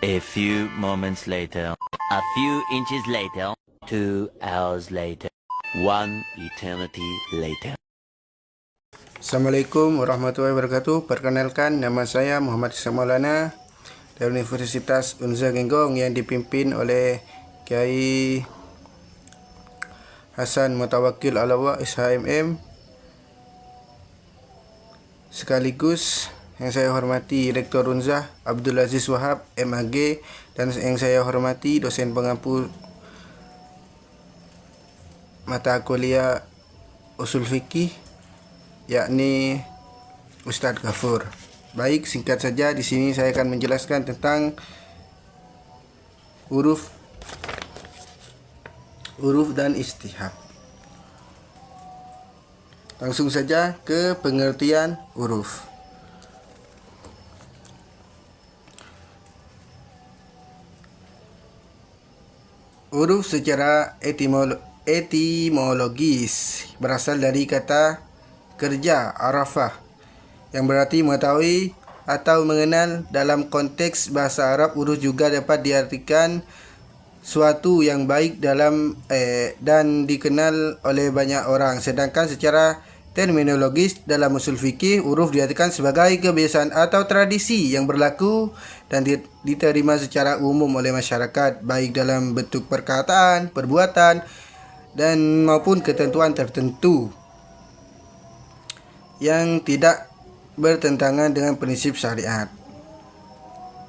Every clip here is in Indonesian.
A few moments later. A few inches later. 2 hours later. 1 eternity later. Assalamualaikum warahmatullahi wabarakatuh. Perkenalkan, nama saya Muhammad Isa Maulana dari Universitas Unza Genggong yang dipimpin oleh Kiai Hasan Mutawakil Alawa SHMM, sekaligus yang saya hormati Rektor Unza Abdul Aziz Wahab MAG, dan yang saya hormati dosen pengampu mata kuliah Usul Fikih, yakni Ustadz Ghafur. Baik, singkat saja di sini saya akan menjelaskan tentang huruf dan istihab. Langsung saja ke pengertian huruf. Huruf secara etimologis berasal dari kata kerja arafah, yang berarti mengetahui atau mengenal. Dalam konteks bahasa Arab, huruf juga dapat diartikan suatu yang baik dan dikenal oleh banyak orang. Sedangkan secara terminologis dalam usul fikih, huruf diartikan sebagai kebiasaan atau tradisi yang berlaku dan diterima secara umum oleh masyarakat, baik dalam bentuk perkataan, perbuatan, dan maupun ketentuan tertentu yang tidak bertentangan dengan prinsip syariat.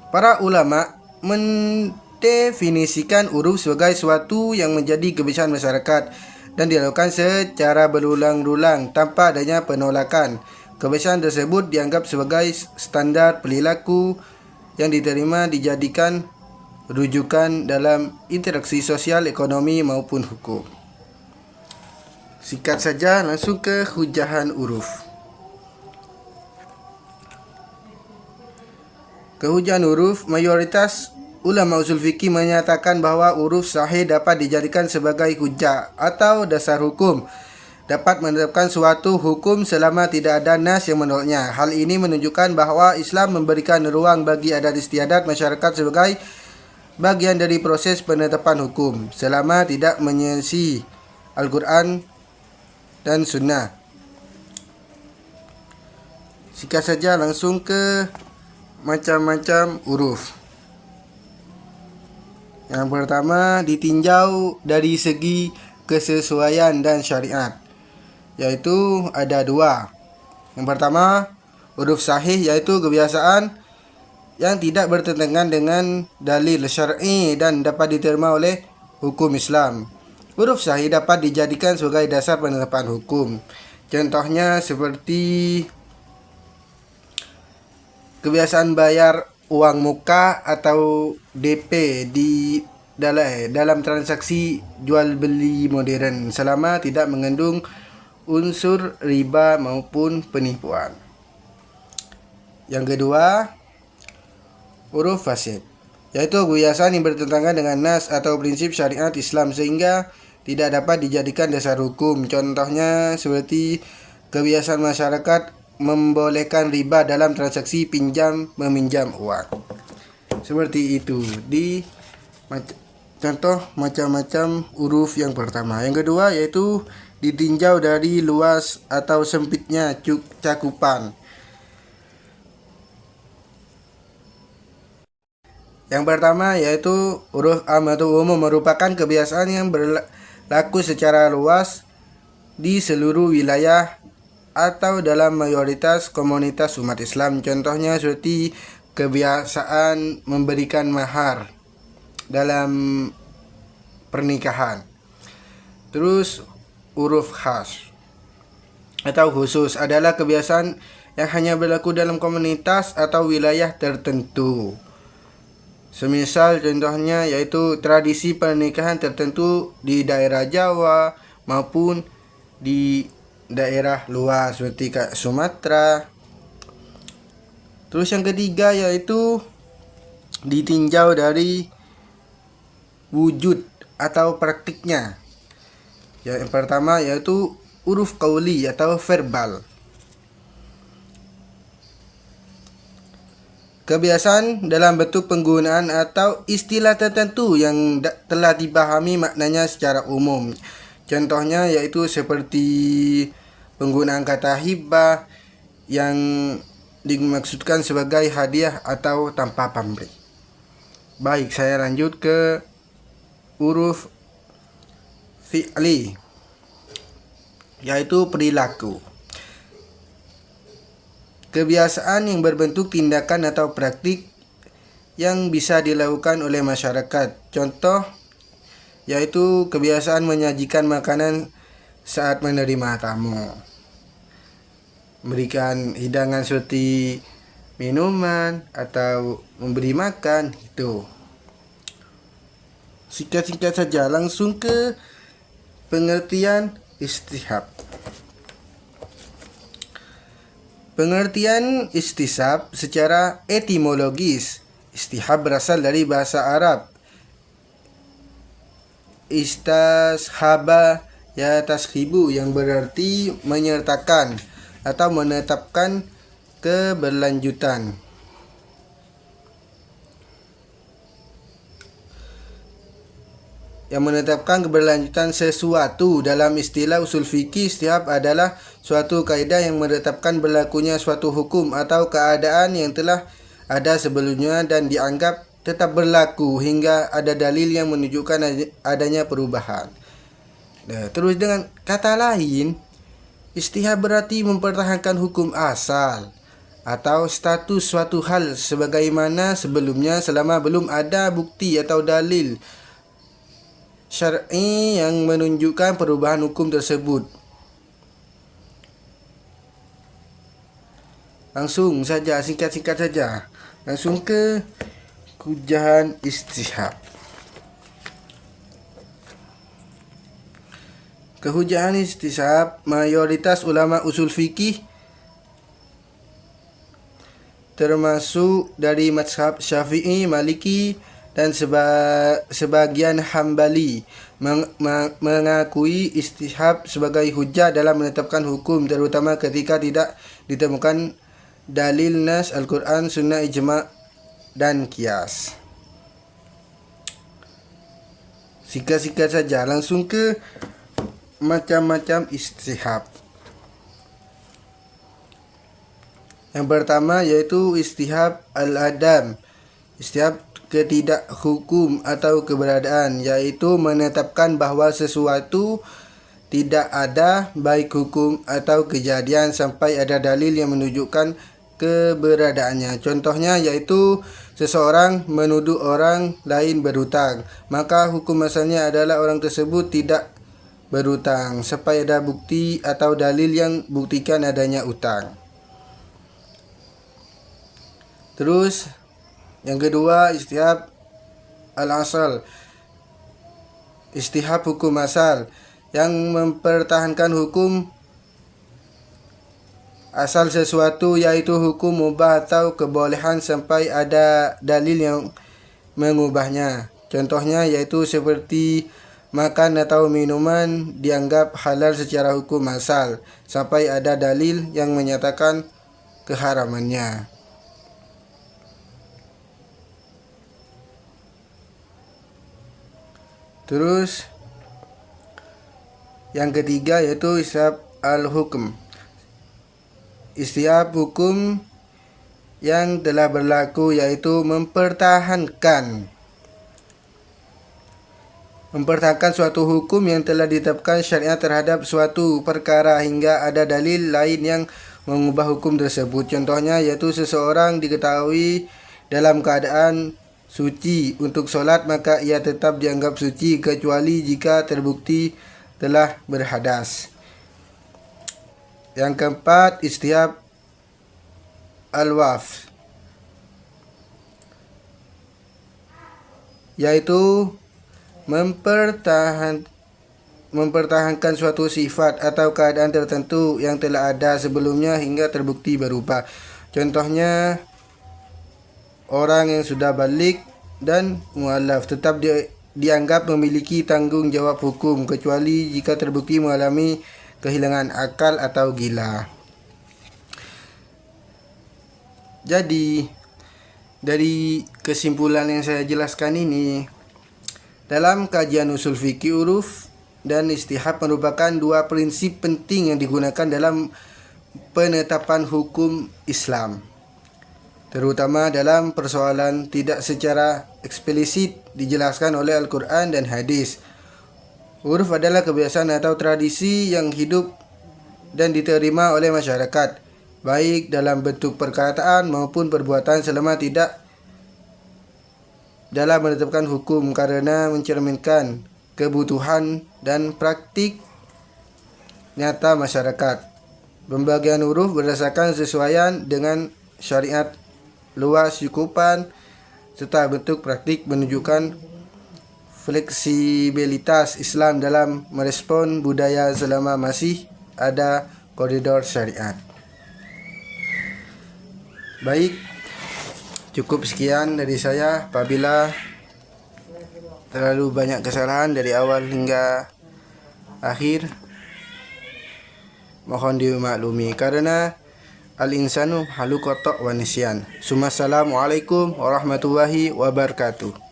Para ulama mendefinisikan huruf sebagai suatu yang menjadi kebiasaan masyarakat dan dilakukan secara berulang-ulang tanpa adanya penolakan. Kebiasaan tersebut dianggap sebagai standar perilaku yang diterima, dijadikan rujukan dalam interaksi sosial, ekonomi maupun hukum. Singkat saja, langsung ke hujahan huruf. Kehujahan huruf, mayoritas ulama usul fikih menyatakan bahwa huruf sahih dapat dijadikan sebagai hujah atau dasar hukum, dapat menetapkan suatu hukum selama tidak ada nas yang menolaknya. Hal ini menunjukkan bahwa Islam memberikan ruang bagi adat istiadat masyarakat sebagai bagian dari proses penetapan hukum, selama tidak menyelisih Al-Quran dan Sunnah. Singkat saja, langsung ke macam-macam huruf. Yang pertama, ditinjau dari segi kesesuaian dan syariat, yaitu ada dua. Yang pertama, huruf sahih, yaitu kebiasaan yang tidak bertentangan dengan dalil syar'i dan dapat diterima oleh hukum Islam. Huruf sahih dapat dijadikan sebagai dasar penetapan hukum. Contohnya seperti kebiasaan bayar uang muka atau DP di dalam transaksi jual beli modern selama tidak mengandung unsur riba maupun penipuan. Yang kedua, huruf fasid, yaitu kebiasaan yang bertentangan dengan nas atau prinsip syariat Islam sehingga tidak dapat dijadikan dasar hukum. Contohnya seperti kebiasaan masyarakat membolehkan riba dalam transaksi pinjam meminjam uang. Seperti itu di contoh macam-macam huruf yang pertama. Yang kedua, yaitu ditinjau dari luas atau sempitnya cakupan. Yang pertama, yaitu huruf am atau umum, merupakan kebiasaan yang berlaku secara luas di seluruh wilayah atau dalam mayoritas komunitas umat Islam. Contohnya seperti kebiasaan memberikan mahar dalam pernikahan. Terus huruf khas atau khusus adalah kebiasaan yang hanya berlaku dalam komunitas atau wilayah tertentu. Semisal contohnya yaitu tradisi pernikahan tertentu di daerah Jawa maupun di daerah luas seperti Sumatera. Terus yang ketiga, yaitu ditinjau dari wujud atau praktiknya. Yang pertama, yaitu huruf qauli atau verbal. kebiasaan dalam bentuk penggunaan atau istilah tertentu yang telah dipahami maknanya secara umum. Contohnya yaitu seperti penggunaan kata hibah yang dimaksudkan sebagai hadiah atau tanpa pamrih. Baik, saya lanjut ke huruf fi'li, yaitu perilaku. Kebiasaan yang berbentuk tindakan atau praktik yang bisa dilakukan oleh masyarakat. Contoh yaitu kebiasaan menyajikan makanan saat menerima tamu, memberikan hidangan seperti minuman atau memberi makan gitu. Singkat-singkat saja, langsung ke pengertian istihab. Pengertian istihab secara etimologis. Istihab berasal dari bahasa Arab. Istashaba ya tashibu, yang berarti menyertakan atau menetapkan keberlanjutan. Yang menetapkan keberlanjutan sesuatu. Dalam istilah usul fikih, istihab adalah suatu kaidah yang menetapkan berlakunya suatu hukum atau keadaan yang telah ada sebelumnya dan dianggap tetap berlaku hingga ada dalil yang menunjukkan adanya perubahan. Nah, terus dengan kata lain, istihab berarti mempertahankan hukum asal atau status suatu hal sebagaimana sebelumnya selama belum ada bukti atau dalil syar'i yang menunjukkan perubahan hukum tersebut. Langsung saja, singkat-singkat saja. Langsung ke hujahan istihab. Kehujahan istihab, mayoritas ulama usul fikih termasuk dari mazhab Syafi'i, Maliki dan sebagian Hambali mengakui istihab sebagai hujah dalam menetapkan hukum, terutama ketika tidak ditemukan dalil nas Al-Quran, Sunnah, Ijma' dan Qiyas. Singkat-singkat saja, langsung ke macam-macam istihab. Yang pertama yaitu istihab al-adam, istihab ketidakhukum atau keberadaan, yaitu menetapkan bahwa sesuatu tidak ada baik hukum atau kejadian sampai ada dalil yang menunjukkan keberadaannya. Contohnya yaitu seseorang menuduh orang lain berhutang, maka hukum asalnya adalah orang tersebut tidak berhutang sampai ada bukti atau dalil yang buktikan adanya utang. Terus yang kedua, istihab al-asal, istihab hukum asal, yang mempertahankan hukum asal sesuatu, yaitu hukum mubah atau kebolehan sampai ada dalil yang mengubahnya. Contohnya yaitu seperti makan atau minuman dianggap halal secara hukum asal sampai ada dalil yang menyatakan keharamannya. Terus yang ketiga yaitu istihab al-hukm, istihab hukum yang telah berlaku, yaitu mempertahankan suatu hukum yang telah ditetapkan syariat terhadap suatu perkara hingga ada dalil lain yang mengubah hukum tersebut. Contohnya yaitu seseorang diketahui dalam keadaan suci untuk solat, maka ia tetap dianggap suci kecuali jika terbukti telah berhadas. Yang keempat, istihab al-waf, yaitu mempertahankan suatu sifat atau keadaan tertentu yang telah ada sebelumnya hingga terbukti berubah. Contohnya orang yang sudah balik dan mualaf tetap dianggap memiliki tanggung jawab hukum kecuali jika terbukti mengalami kehilangan akal atau gila. Jadi dari kesimpulan yang saya jelaskan ini, dalam kajian usul fikih, uruf dan istihad merupakan dua prinsip penting yang digunakan dalam penetapan hukum Islam, terutama dalam persoalan tidak secara eksplisit dijelaskan oleh Al-Quran dan hadis. Uruf adalah kebiasaan atau tradisi yang hidup dan diterima oleh masyarakat, baik dalam bentuk perkataan maupun perbuatan, selama tidak dalam menetapkan hukum, karena mencerminkan kebutuhan dan praktik nyata masyarakat. Pembagian huruf berdasarkan sesuaian dengan syariat, luas cakupan, serta bentuk praktik menunjukkan fleksibilitas Islam dalam merespon budaya selama masih ada koridor syariat. Baik, cukup sekian dari saya. Apabila terlalu banyak kesalahan dari awal hingga akhir, mohon dimaklumi, karena al-insanu halu kotok wa nisyan. Assalamualaikum warahmatullahi wabarakatuh.